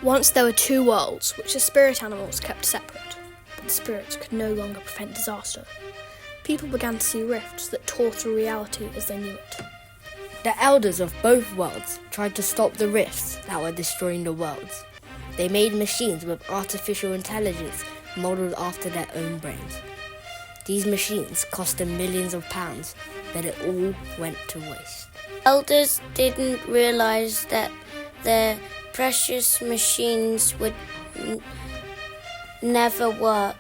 Once there were two worlds which the spirit animals kept separate, but the spirits could no longer prevent disaster. People began to see rifts that tore through reality as they knew it. The elders of both worlds tried to stop the rifts that were destroying the worlds. They made machines with artificial intelligence modelled after their own brains. These machines cost them millions of pounds, but it all went to waste. Elders didn't realise that their precious machines would never work.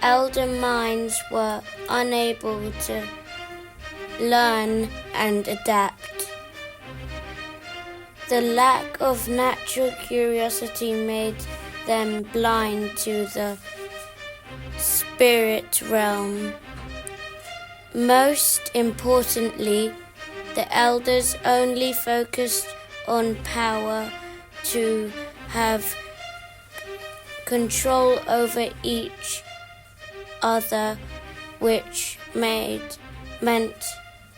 Elder minds were unable to learn and adapt. The lack of natural curiosity made them blind to the spirit realm. Most importantly, the elders only focused on power to have control over each other, which meant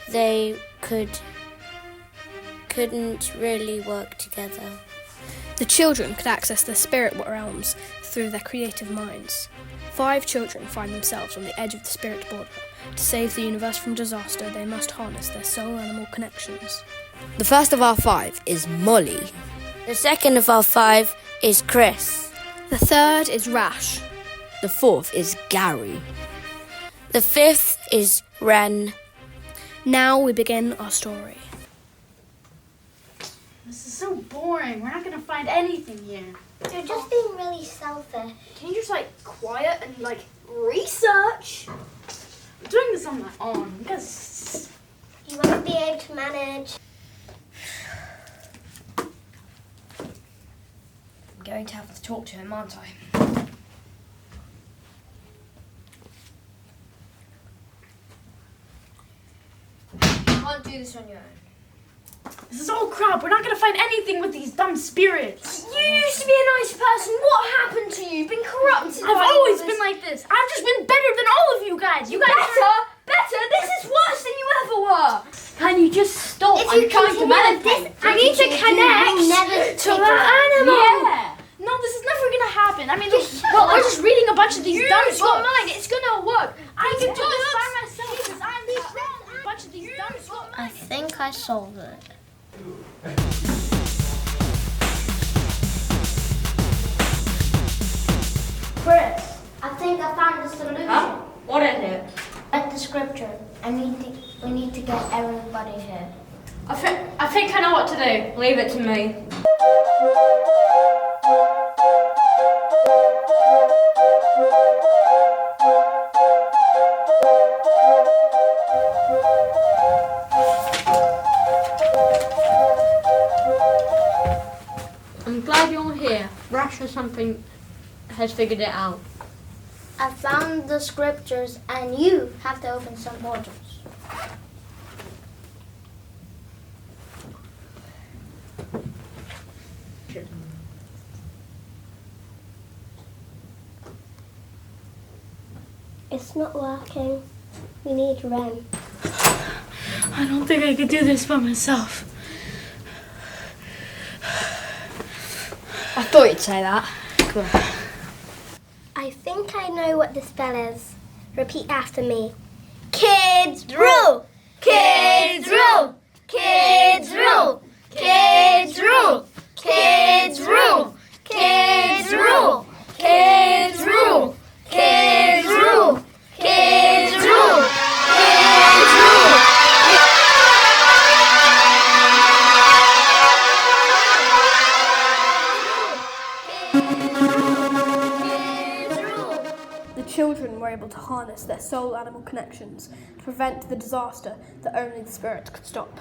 they couldn't really work together. The children could access the spirit realms through their creative minds. 5 children find themselves on the edge of the spirit border. To save the universe from disaster, they must harness their soul-animal connections. The first of our 5 is Molly. The second of our 5 is Chris. The third is Rash. The fourth is Gary. The fifth is Ren. Now we begin our story. This is so boring. We're not going to find anything here. You're just being really selfish. Can you just, quiet and, research? I'm doing this on my own because You won't be able to manage. I'm going to have to talk to him, aren't I? You can't do this on your own. this is all crap. We're not going to find anything with these dumb spirits. You used to be a nice person. What happened to you? You've been corrupted. I've always been like this. I've just been better than all of you guys. You guys Better? This is worse than you ever were. Can you just stop? If I'm you trying to continue manage this this. I need to connect never to take the animal. Yeah. No, this is never going to happen. I mean, we're just reading a bunch of these dumb books. Use your mind. It's gonna work. I can do this by myself because I'm a bunch of these dumb books. I think I solved it. Chris, I think I found the solution. Huh? What is it? Read the scripture. We need to get everybody here. I think I know what to do. Leave it to me. I'm glad you're here. Rash or something has figured it out. I found the scriptures and you have to open some portals. It's not working. We need Ren. I don't think I could do this by myself. I thought you'd say that. Come on. I think I know what the spell is. Repeat after me. Kids rule! Kids rule! Kids rule! Kids rule! Kids rule! Kids rule! Kids rule! Kids rule! Kids rule! Kids rule! The children were able to harness their soul-animal connections to prevent the disaster that only the spirit could stop.